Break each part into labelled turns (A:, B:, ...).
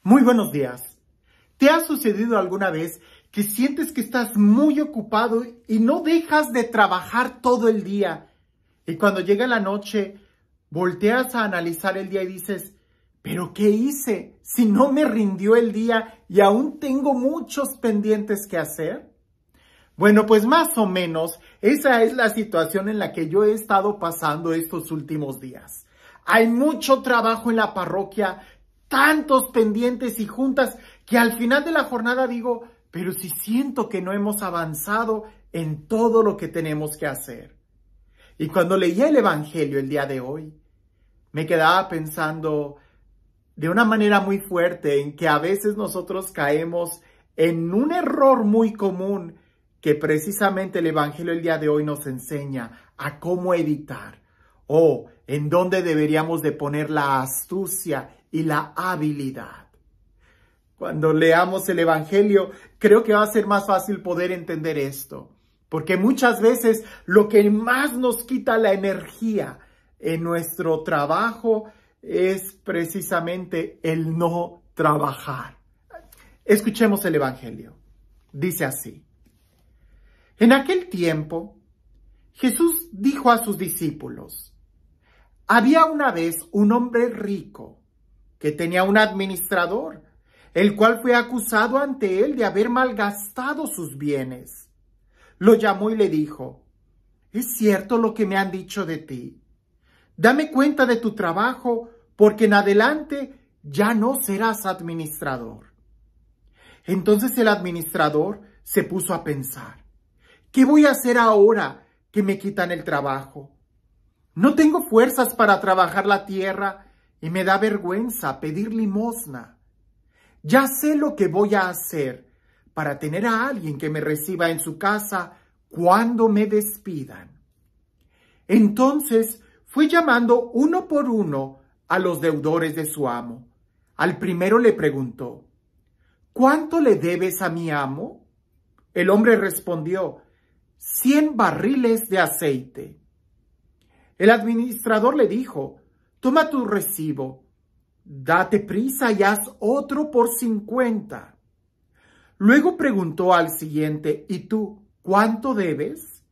A: Muy buenos días. ¿Te ha sucedido alguna vez que sientes que estás muy ocupado y no dejas de trabajar todo el día? Y cuando llega la noche, volteas a analizar el día y dices, ¿pero qué hice si no me rindió el día y aún tengo muchos pendientes que hacer? Bueno, pues más o menos esa es la situación en la que yo he estado pasando estos últimos días. Hay mucho trabajo en la parroquia, tantos pendientes y juntas que al final de la jornada digo, pero si siento que no hemos avanzado en todo lo que tenemos que hacer. Y cuando leía el Evangelio el día de hoy, me quedaba pensando de una manera muy fuerte en que a veces nosotros caemos en un error muy común que precisamente el Evangelio el día de hoy nos enseña a cómo evitar o en dónde deberíamos de poner la astucia y la habilidad. Cuando leamos el Evangelio, creo que va a ser más fácil poder entender esto, porque muchas veces lo que más nos quita la energía en nuestro trabajo es precisamente el no trabajar. Escuchemos el Evangelio. Dice así: En aquel tiempo, Jesús dijo a sus discípulos, había una vez un hombre rico que tenía un administrador, el cual fue acusado ante él de haber malgastado sus bienes. Lo llamó y le dijo, ¿es cierto lo que me han dicho de ti? Dame cuenta de tu trabajo, porque en adelante ya no serás administrador. Entonces el administrador se puso a pensar, ¿qué voy a hacer ahora que me quitan el trabajo? No tengo fuerzas para trabajar la tierra y me da vergüenza pedir limosna. Ya sé lo que voy a hacer para tener a alguien que me reciba en su casa cuando me despidan. Entonces fue llamando uno por uno a los deudores de su amo. Al primero le preguntó, ¿cuánto le debes a mi amo? El hombre respondió, 100 barriles de aceite. El administrador le dijo, toma tu recibo, date prisa y haz otro por 50. Luego preguntó al siguiente, ¿y tú cuánto debes?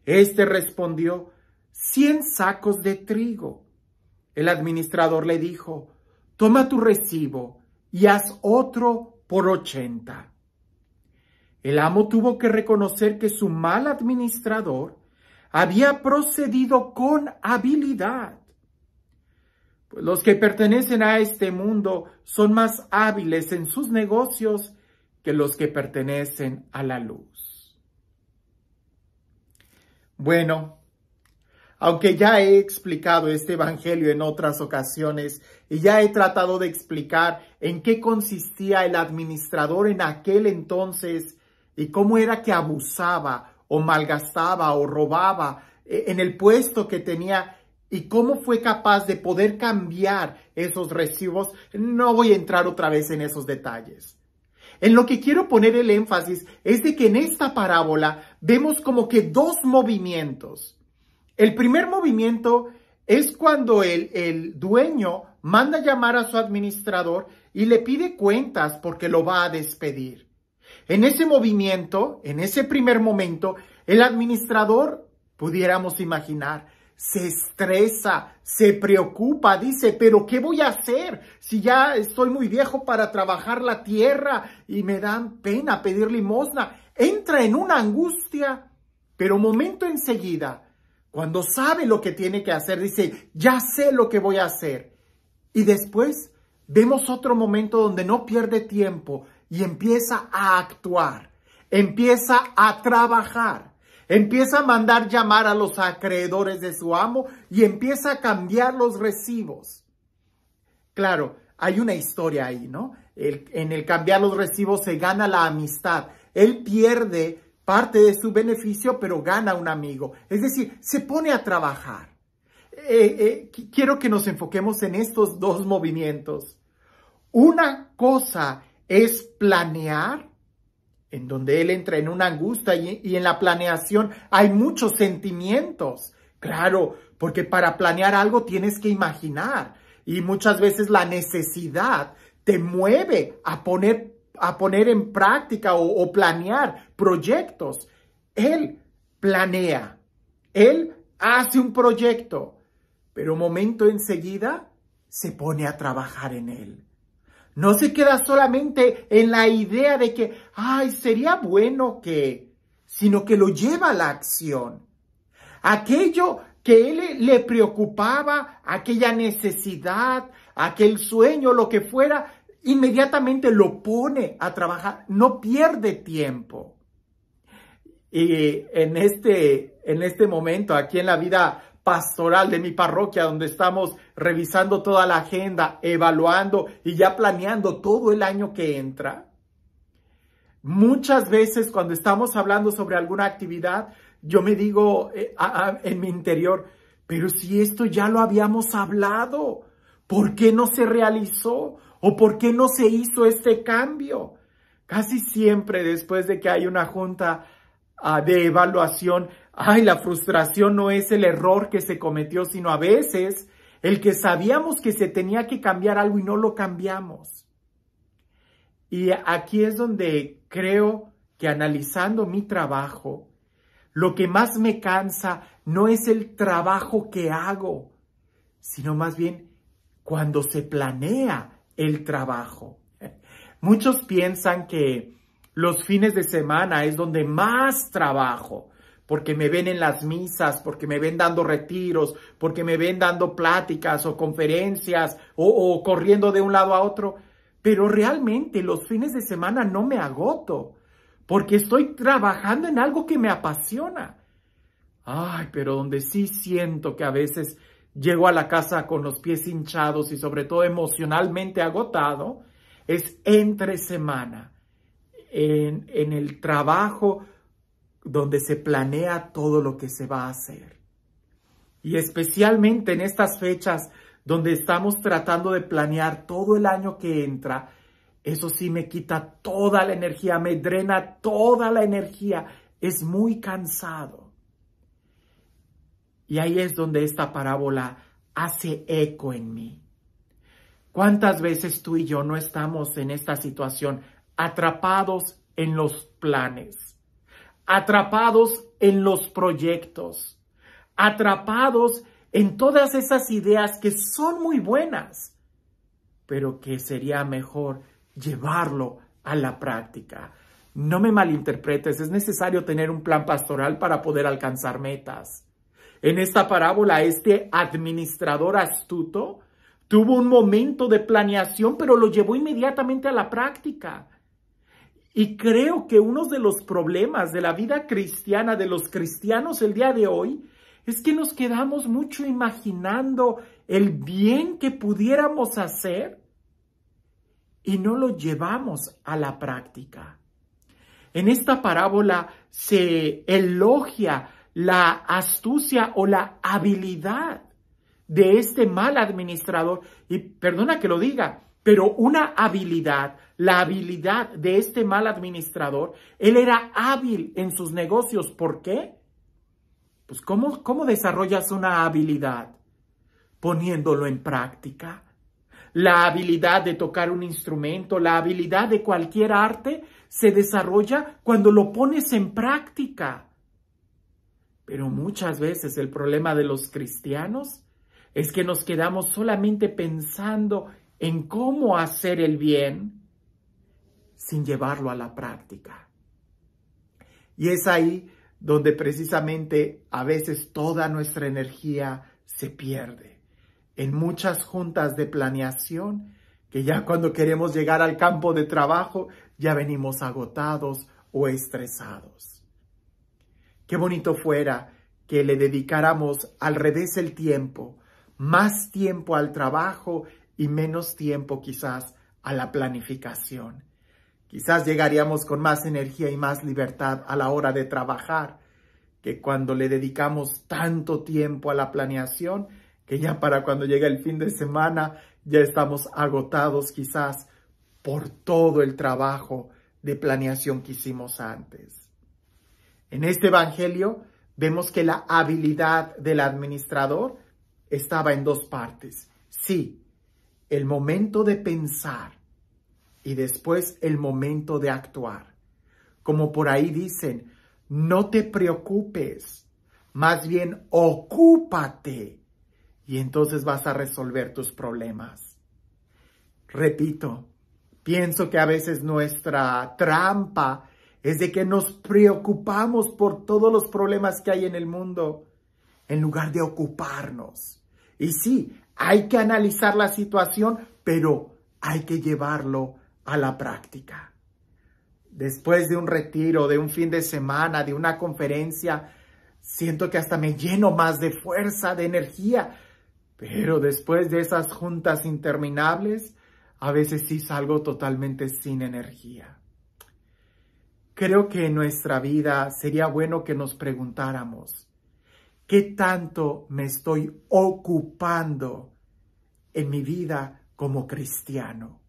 A: Este respondió, 100 sacos de trigo. El administrador le dijo, toma tu recibo y haz otro por 80. El amo tuvo que reconocer que su mal administrador había procedido con habilidad. Pues los que pertenecen a este mundo son más hábiles en sus negocios que los que pertenecen a la luz. Bueno, aunque ya he explicado este evangelio en otras ocasiones y ya he tratado de explicar en qué consistía el administrador en aquel entonces y cómo era que abusaba o malgastaba o robaba en el puesto que tenía y cómo fue capaz de poder cambiar esos recibos, no voy a entrar otra vez en esos detalles. En lo que quiero poner el énfasis es de que en esta parábola vemos como que dos movimientos. El primer movimiento es cuando el dueño manda llamar a su administrador y le pide cuentas porque lo va a despedir. En ese movimiento, en ese primer momento, el administrador, pudiéramos imaginar, se estresa, se preocupa, dice, ¿pero qué voy a hacer si ya estoy muy viejo para trabajar la tierra y me dan pena pedir limosna? Entra en una angustia, pero momento enseguida, cuando sabe lo que tiene que hacer, dice, ya sé lo que voy a hacer. Y después vemos otro momento donde no pierde tiempo y empieza a actuar, empieza a trabajar. Empieza a mandar llamar a los acreedores de su amo y empieza a cambiar los recibos. Claro, hay una historia ahí, ¿no? En el cambiar los recibos se gana la amistad. Él pierde parte de su beneficio, pero gana un amigo. Es decir, se pone a trabajar. Quiero que nos enfoquemos en estos dos movimientos. Una cosa es planear, en donde él entra en una angustia y en la planeación hay muchos sentimientos. Claro, porque para planear algo tienes que imaginar y muchas veces la necesidad te mueve a poner en práctica o planear proyectos. Él planea, él hace un proyecto, pero un momento enseguida se pone a trabajar en él. No se queda solamente en la idea de que, ay, sería bueno que, sino que lo lleva a la acción. Aquello que él le preocupaba, aquella necesidad, aquel sueño, lo que fuera, inmediatamente lo pone a trabajar, no pierde tiempo. Y en este momento, aquí en la vida pastoral de mi parroquia, donde estamos revisando toda la agenda, evaluando y ya planeando todo el año que entra, muchas veces cuando estamos hablando sobre alguna actividad, yo me digo en mi interior, pero si esto ya lo habíamos hablado, ¿por qué no se realizó? ¿O por qué no se hizo este cambio? Casi siempre después de que hay una junta de evaluación, la frustración no es el error que se cometió, sino a veces el que sabíamos que se tenía que cambiar algo y no lo cambiamos. Y aquí es donde creo que analizando mi trabajo, lo que más me cansa no es el trabajo que hago, sino más bien cuando se planea el trabajo. Muchos piensan que los fines de semana es donde más trabajo, porque me ven en las misas, porque me ven dando retiros, porque me ven dando pláticas o conferencias o corriendo de un lado a otro. Pero realmente los fines de semana no me agoto, porque estoy trabajando en algo que me apasiona. Pero donde sí siento que a veces llego a la casa con los pies hinchados y sobre todo emocionalmente agotado, es entre semana, en el trabajo donde se planea todo lo que se va a hacer. Y especialmente en estas fechas donde estamos tratando de planear todo el año que entra, eso sí me quita toda la energía, me drena toda la energía, es muy cansado. Y ahí es donde esta parábola hace eco en mí. ¿Cuántas veces tú y yo no estamos en esta situación, atrapados en los planes, atrapados en los proyectos, atrapados en todas esas ideas que son muy buenas, pero que sería mejor llevarlo a la práctica? No me malinterpretes, es necesario tener un plan pastoral para poder alcanzar metas. En esta parábola, este administrador astuto tuvo un momento de planeación, pero lo llevó inmediatamente a la práctica. Y creo que uno de los problemas de la vida cristiana, de los cristianos el día de hoy, es que nos quedamos mucho imaginando el bien que pudiéramos hacer y no lo llevamos a la práctica. En esta parábola se elogia la astucia o la habilidad de este mal administrador. Y perdona que lo diga, pero una habilidad, la habilidad de este mal administrador, él era hábil en sus negocios. ¿Por qué? Pues ¿cómo desarrollas una habilidad? Poniéndolo en práctica. La habilidad de tocar un instrumento, la habilidad de cualquier arte se desarrolla cuando lo pones en práctica. Pero muchas veces el problema de los cristianos es que nos quedamos solamente pensando en cómo hacer el bien sin llevarlo a la práctica. Y es ahí donde precisamente a veces toda nuestra energía se pierde. En muchas juntas de planeación, que ya cuando queremos llegar al campo de trabajo, ya venimos agotados o estresados. Qué bonito fuera que le dedicáramos al revés el tiempo, más tiempo al trabajo y menos tiempo quizás a la planificación. Quizás llegaríamos con más energía y más libertad a la hora de trabajar, que cuando le dedicamos tanto tiempo a la planeación, que ya para cuando llega el fin de semana ya estamos agotados quizás por todo el trabajo de planeación que hicimos antes. En este evangelio vemos que la habilidad del administrador estaba en dos partes. Sí, el momento de pensar y después el momento de actuar. Como por ahí dicen, no te preocupes, más bien ocúpate y entonces vas a resolver tus problemas. Repito, pienso que a veces nuestra trampa es de que nos preocupamos por todos los problemas que hay en el mundo en lugar de ocuparnos. Y sí, hay que analizar la situación, pero hay que llevarlo a la práctica. Después de un retiro, de un fin de semana, de una conferencia, siento que hasta me lleno más de fuerza, de energía. Pero después de esas juntas interminables, a veces sí salgo totalmente sin energía. Creo que en nuestra vida sería bueno que nos preguntáramos, ¿qué tanto me estoy ocupando en mi vida como cristiano?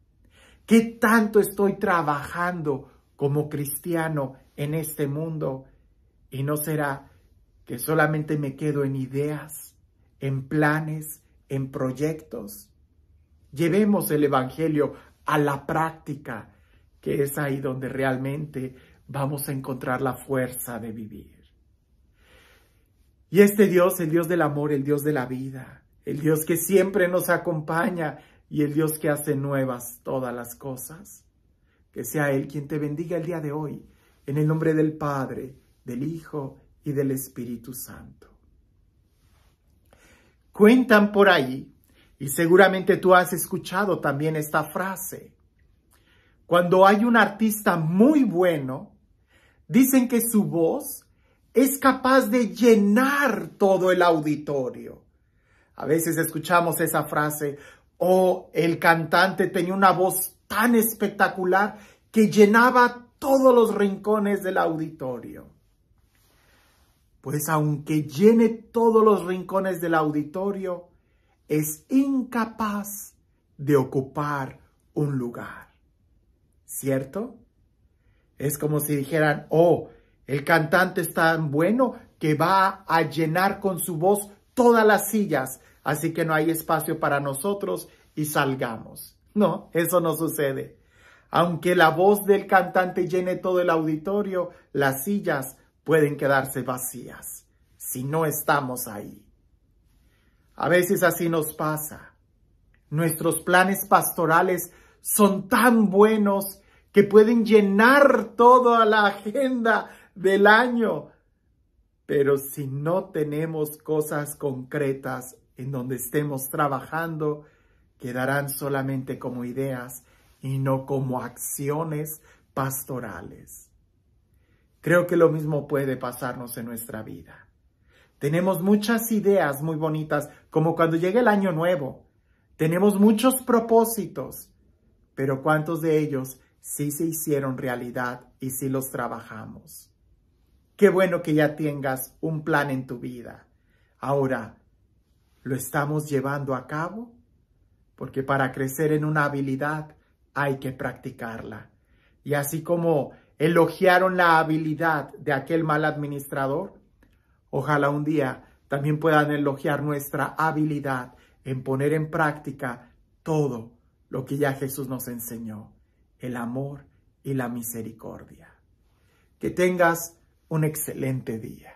A: ¿Qué tanto estoy trabajando como cristiano en este mundo? Y no será que solamente me quedo en ideas, en planes, en proyectos. Llevemos el evangelio a la práctica, que es ahí donde realmente vamos a encontrar la fuerza de vivir. Y este Dios, el Dios del amor, el Dios de la vida, el Dios que siempre nos acompaña y el Dios que hace nuevas todas las cosas, que sea Él quien te bendiga el día de hoy, en el nombre del Padre, del Hijo y del Espíritu Santo. Cuentan por ahí, y seguramente tú has escuchado también esta frase, cuando hay un artista muy bueno, dicen que su voz es capaz de llenar todo el auditorio. A veces escuchamos esa frase, el cantante tenía una voz tan espectacular que llenaba todos los rincones del auditorio. Pues aunque llene todos los rincones del auditorio, es incapaz de ocupar un lugar. ¿Cierto? Es como si dijeran, el cantante es tan bueno que va a llenar con su voz todas las sillas, así que no hay espacio para nosotros y salgamos. No, eso no sucede. Aunque la voz del cantante llene todo el auditorio, las sillas pueden quedarse vacías si no estamos ahí. A veces así nos pasa. Nuestros planes pastorales son tan buenos que pueden llenar toda la agenda del año. Pero si no tenemos cosas concretas en donde estemos trabajando, quedarán solamente como ideas y no como acciones pastorales. Creo que lo mismo puede pasarnos en nuestra vida. Tenemos muchas ideas muy bonitas, como cuando llega el año nuevo. Tenemos muchos propósitos, pero ¿cuántos de ellos sí se hicieron realidad y sí los trabajamos? Qué bueno que ya tengas un plan en tu vida. Ahora, ¿lo estamos llevando a cabo? Porque para crecer en una habilidad hay que practicarla. Y así como elogiaron la habilidad de aquel mal administrador, ojalá un día también puedan elogiar nuestra habilidad en poner en práctica todo lo que ya Jesús nos enseñó, el amor y la misericordia. Que tengas un excelente día.